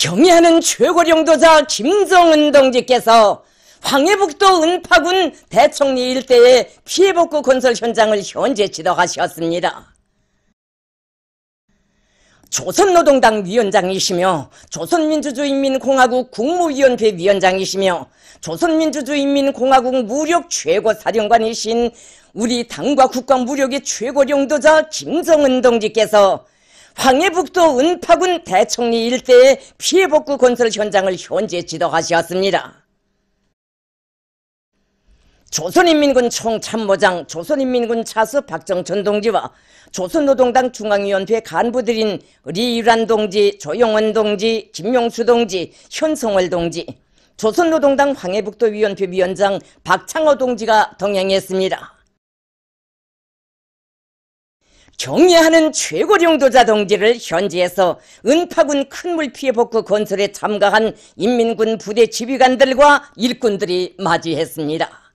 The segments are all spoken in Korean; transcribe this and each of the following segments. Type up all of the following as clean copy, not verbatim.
경애하는 최고령도자 김정은 동지께서 황해북도 은파군 대청리 일대의 피해복구 건설 현장을 현재 지도하셨습니다. 조선노동당 위원장이시며 조선민주주의인민공화국 국무위원회 위원장이시며 조선민주주의인민공화국 무력 최고사령관이신 우리 당과 국가 무력의 최고령도자 김정은 동지께서 황해북도 은파군 대청리 일대의 피해복구 건설 현장을 현재 지도하셨습니다. 조선인민군 총참모장 조선인민군 차수 박정천 동지와 조선노동당 중앙위원회 간부들인 리유란 동지, 조용원 동지, 김용수 동지, 현성월 동지, 조선노동당 황해북도 위원회 위원장 박창호 동지가 동행했습니다. 경애하는 최고령도자 동지를 현지에서 은파군 큰물 피해 복구 건설에 참가한 인민군 부대 지휘관들과 일꾼들이 맞이했습니다.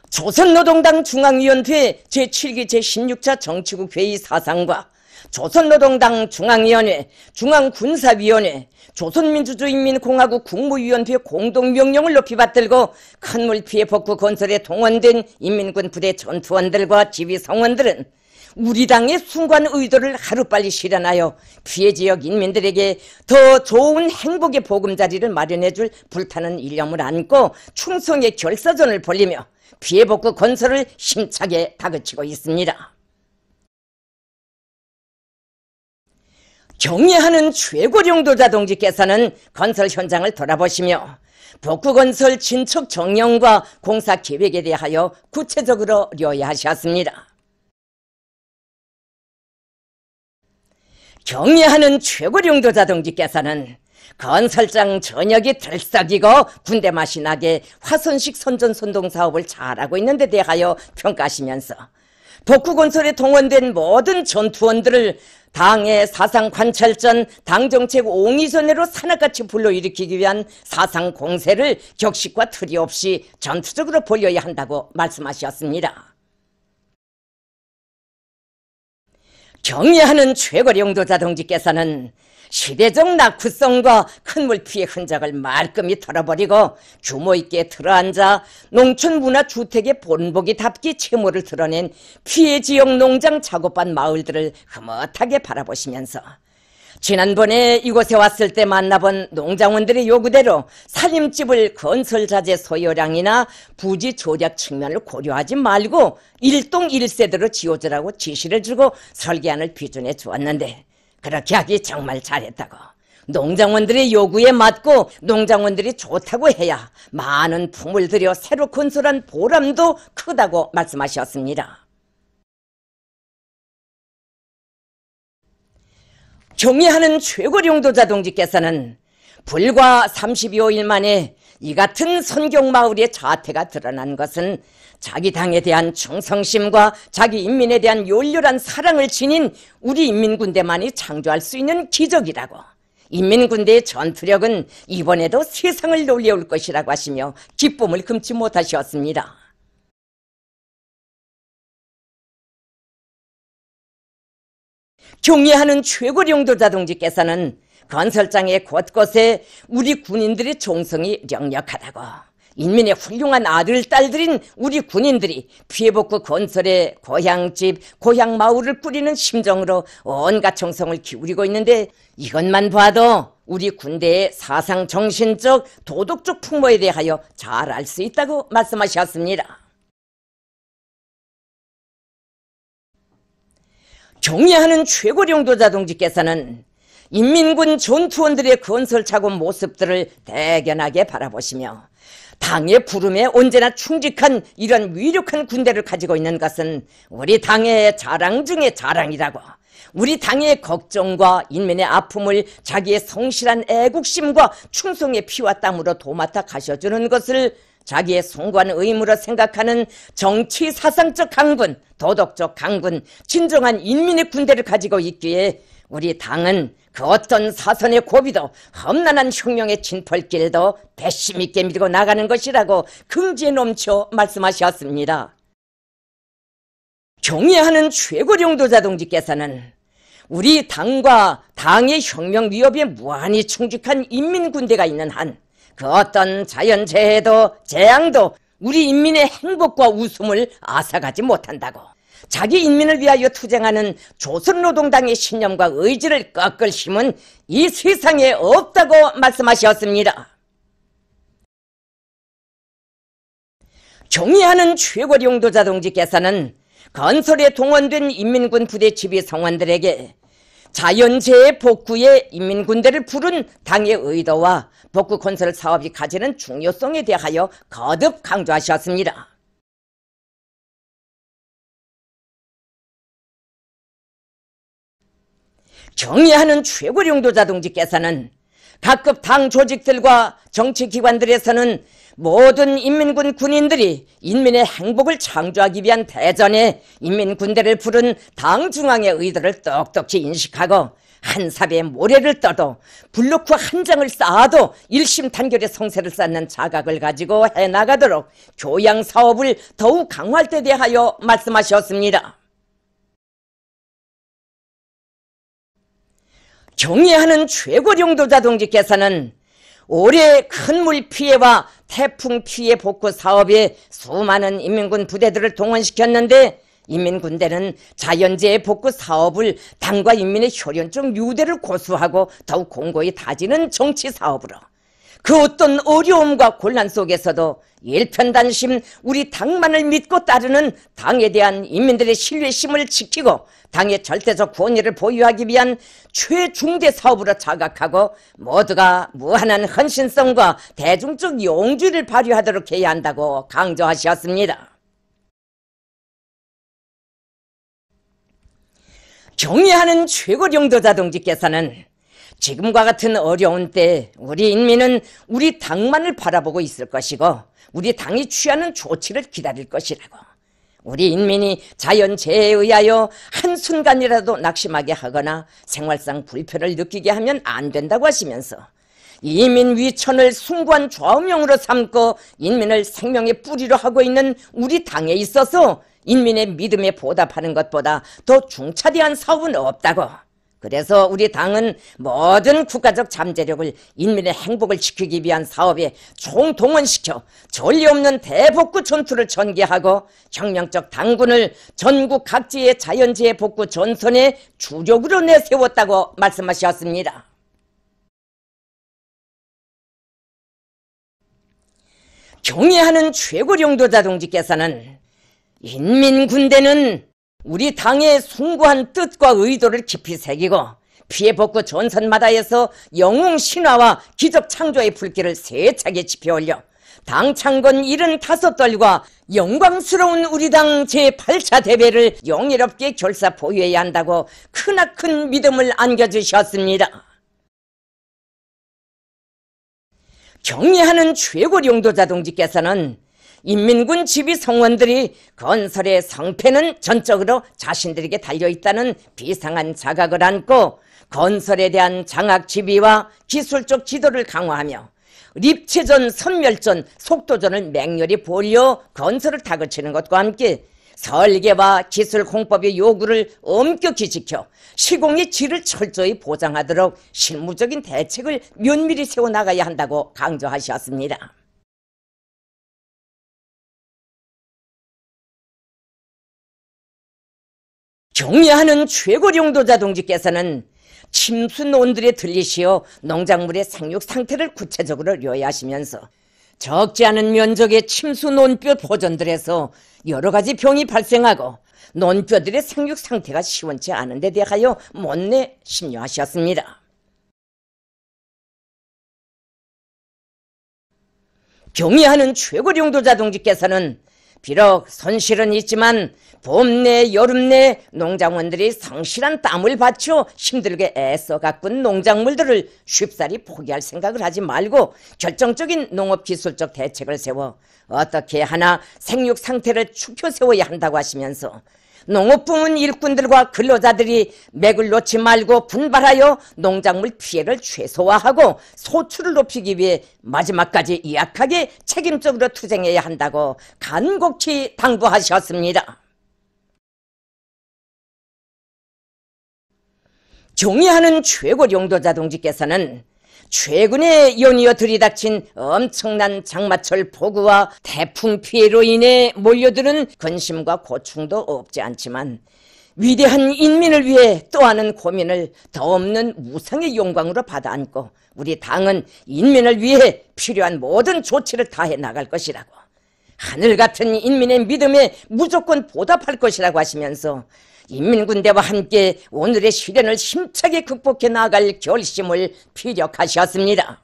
조선노동당 중앙위원회 제7기 제16차 정치국 회의 사상과 조선노동당 중앙위원회, 중앙군사위원회, 조선민주주의인민공화국 국무위원회 공동명령을 높이 받들고 큰물 피해 복구 건설에 동원된 인민군 부대 전투원들과 지휘성원들은 우리 당의 숭고한 의도를 하루빨리 실현하여 피해 지역 인민들에게 더 좋은 행복의 보금자리를 마련해줄 불타는 일념을 안고 충성의 결사전을 벌이며 피해 복구 건설을 힘차게 다그치고 있습니다. 경애하는 최고령도자 동지께서는 건설 현장을 돌아보시며 복구건설 진척 정령과 공사 계획에 대하여 구체적으로 료해하셨습니다. 경애하는 최고령도자 동지께서는 건설장 전역이 들썩이고 군대 맛이 나게 화선식 선전선동 사업을 잘하고 있는 데 대하여 평가하시면서 복구건설에 동원된 모든 전투원들을 당의 사상관찰전, 당정책 옹이선회로 산악같이 불러일으키기 위한 사상공세를 격식과 틀이 없이 전투적으로 벌여야 한다고 말씀하셨습니다. 경애하는 최고령도자 동지께서는 시대적 낙후성과 큰물 피해 흔적을 말끔히 털어버리고 규모 있게 들어앉아 농촌문화주택의 본보기답게 채모를 드러낸 피해 지역 농장 작업반 마을들을 흐뭇하게 바라보시면서 지난번에 이곳에 왔을 때 만나본 농장원들의 요구대로 살림집을 건설자재 소요량이나 부지 조작 측면을 고려하지 말고 1동 1세대로 지어주라고 지시를 주고 설계안을 비준해 주었는데 그렇게 하기 정말 잘했다고. 농장원들의 요구에 맞고 농장원들이 좋다고 해야 많은 품을 들여 새로 건설한 보람도 크다고 말씀하셨습니다. 경애하는 최고령도자 동지께서는 불과 32일 만에 이 같은 선경마을의 자태가 드러난 것은 자기 당에 대한 충성심과 자기 인민에 대한 열렬한 사랑을 지닌 우리 인민군대만이 창조할 수 있는 기적이라고, 인민군대의 전투력은 이번에도 세상을 놀려올 것이라고 하시며 기쁨을 금치 못하셨습니다. 경애하는 최고령도자 동지께서는 건설장의 곳곳에 우리 군인들의 종성이 역력하다고, 인민의 훌륭한 아들, 딸들인 우리 군인들이 피해복구 건설에 고향집, 고향마을을 꾸리는 심정으로 온갖 정성을 기울이고 있는데 이것만 봐도 우리 군대의 사상 정신적, 도덕적 풍모에 대하여 잘 알 수 있다고 말씀하셨습니다. 경애하는 최고령도자 동지께서는 인민군 전투원들의 건설 작업 모습들을 대견하게 바라보시며 당의 부름에 언제나 충직한 이런 위력한 군대를 가지고 있는 것은 우리 당의 자랑 중의 자랑이라고, 우리 당의 걱정과 인민의 아픔을 자기의 성실한 애국심과 충성의 피와 땀으로 도맡아 가셔주는 것을 자기의 숭고한 의무로 생각하는 정치 사상적 강군, 도덕적 강군, 진정한 인민의 군대를 가지고 있기에 우리 당은 그 어떤 사선의 고비도 험난한 혁명의 진펄길도 배심 있게 밀고 나가는 것이라고 긍지에 넘쳐 말씀하셨습니다. 경애하는 최고령도자 동지께서는 우리 당과 당의 혁명 위협에 무한히 충직한 인민군대가 있는 한 그 어떤 자연재해도 재앙도 우리 인민의 행복과 웃음을 앗아가지 못한다고, 자기 인민을 위하여 투쟁하는 조선노동당의 신념과 의지를 꺾을 힘은 이 세상에 없다고 말씀하셨습니다. 경의하는 최고령도자 동지께서는 건설에 동원된 인민군 부대 지휘 성원들에게 자연재해 복구에 인민군대를 부른 당의 의도와 복구 건설 사업이 가지는 중요성에 대하여 거듭 강조하셨습니다. 경의하는 최고령도자 동지께서는 각급 당 조직들과 정치기관들에서는 모든 인민군 군인들이 인민의 행복을 창조하기 위한 대전에 인민군대를 부른 당 중앙의 의도를 똑똑히 인식하고 한 삽에 모래를 떠도 블로크 한 장을 쌓아도 일심단결의 성세를 쌓는 자각을 가지고 해나가도록 교양 사업을 더욱 강화할 때 대하여 말씀하셨습니다. 경의하는 최고령도자 동지께서는 올해 큰 물 피해와 태풍 피해 복구 사업에 수많은 인민군 부대들을 동원시켰는데 인민군대는 자연재해 복구 사업을 당과 인민의 효련적 유대를 고수하고 더욱 공고히 다지는 정치 사업으로 그 어떤 어려움과 곤란 속에서도 일편단심 우리 당만을 믿고 따르는 당에 대한 인민들의 신뢰심을 지키고 당의 절대적 권위를 보유하기 위한 최중대 사업으로 자각하고 모두가 무한한 헌신성과 대중적 용기를 발휘하도록 해야 한다고 강조하셨습니다. 경의하는 최고령도자 동지께서는 지금과 같은 어려운 때 우리 인민은 우리 당만을 바라보고 있을 것이고 우리 당이 취하는 조치를 기다릴 것이라고, 우리 인민이 자연재해에 의하여 한순간이라도 낙심하게 하거나 생활상 불편을 느끼게 하면 안 된다고 하시면서 이민 위천을 숭고한 좌우명으로 삼고 인민을 생명의 뿌리로 하고 있는 우리 당에 있어서 인민의 믿음에 보답하는 것보다 더 중차대한 사업은 없다고, 그래서 우리 당은 모든 국가적 잠재력을 인민의 행복을 지키기 위한 사업에 총동원시켜 전례 없는 대복구 전투를 전개하고 혁명적 당군을 전국 각지의 자연재해 복구 전선의 주력으로 내세웠다고 말씀하셨습니다. 경의하는 최고령도자 동지께서는 인민군대는 우리 당의 숭고한 뜻과 의도를 깊이 새기고 피해복구 전선마다에서 영웅 신화와 기적 창조의 불길을 세차게 지펴올려 당 창건 75돌과 영광스러운 우리 당 제8차 대회를 영예롭게 결사 보유해야 한다고 크나큰 믿음을 안겨주셨습니다. 경의하는 최고령도자 동지께서는 인민군 지휘 성원들이 건설의 성패는 전적으로 자신들에게 달려있다는 비상한 자각을 안고 건설에 대한 장악 지휘와 기술적 지도를 강화하며 립체전, 선멸전, 속도전을 맹렬히 벌여 건설을 다그치는 것과 함께 설계와 기술 공법의 요구를 엄격히 지켜 시공의 질을 철저히 보장하도록 실무적인 대책을 면밀히 세워나가야 한다고 강조하셨습니다. 경의하는 최고령도자 동지께서는 침수논들에 들리시어 농작물의 생육 상태를 구체적으로 요해하시면서 적지 않은 면적의 침수 논뼈 보존들에서 여러 가지 병이 발생하고 논뼈들의 생육 상태가 시원치 않은 데 대하여 못내 심려하셨습니다. 경의하는 최고령도자 동지께서는 비록 손실은 있지만 봄내 여름내 농작물들이 성실한 땀을 바쳐 힘들게 애써 가꾼 농작물들을 쉽사리 포기할 생각을 하지 말고 결정적인 농업기술적 대책을 세워 어떻게 하나 생육 상태를 축혀 세워야 한다고 하시면서 농업부문 일꾼들과 근로자들이 맥을 놓지 말고 분발하여 농작물 피해를 최소화하고 소출을 높이기 위해 마지막까지 약하게 책임적으로 투쟁해야 한다고 간곡히 당부하셨습니다. 경의하는 최고 용도자 동지께서는 최근에 연이어 들이닥친 엄청난 장마철 폭우와 태풍 피해로 인해 몰려드는 근심과 고충도 없지 않지만 위대한 인민을 위해 또 하는 고민을 더 없는 무상의 영광으로 받아안고 우리 당은 인민을 위해 필요한 모든 조치를 다해 나갈 것이라고, 하늘 같은 인민의 믿음에 무조건 보답할 것이라고 하시면서 인민군대와 함께 오늘의 시련을 힘차게 극복해 나갈 결심을 피력하셨습니다.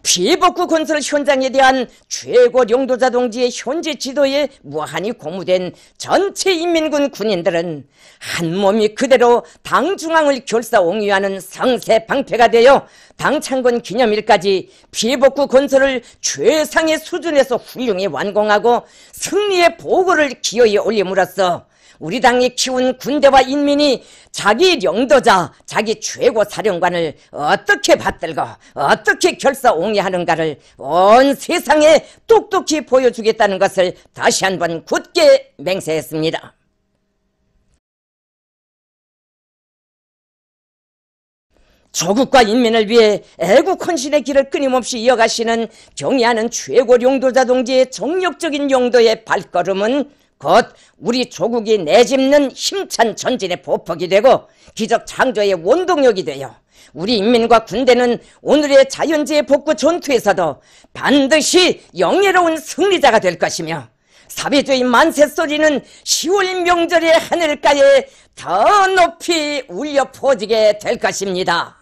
피해복구 건설 현장에 대한 최고 용도자 동지의 현재 지도에 무한히 고무된 전체 인민군 군인들은 한몸이 그대로 당 중앙을 결사옹위하는 상세 방패가 되어 당 창건 기념일까지 피해복구 건설을 최상의 수준에서 훌륭히 완공하고 승리의 보고를 기어이 올림으로써 우리 당이 키운 군대와 인민이 자기 영도자, 자기 최고 사령관을 어떻게 받들고 어떻게 결사옹위하는가를 온 세상에 똑똑히 보여주겠다는 것을 다시 한번 굳게 맹세했습니다. 조국과 인민을 위해 애국 헌신의 길을 끊임없이 이어가시는 경의하는 최고 용도자 동지의 정력적인 용도의 발걸음은 곧 우리 조국이 내집는 힘찬 전진의 보폭이 되고 기적 창조의 원동력이 되어 우리 인민과 군대는 오늘의 자연재해 복구 전투에서도 반드시 영예로운 승리자가 될 것이며 사회주의 만세 소리는 10월 명절의 하늘가에 더 높이 울려 퍼지게 될 것입니다.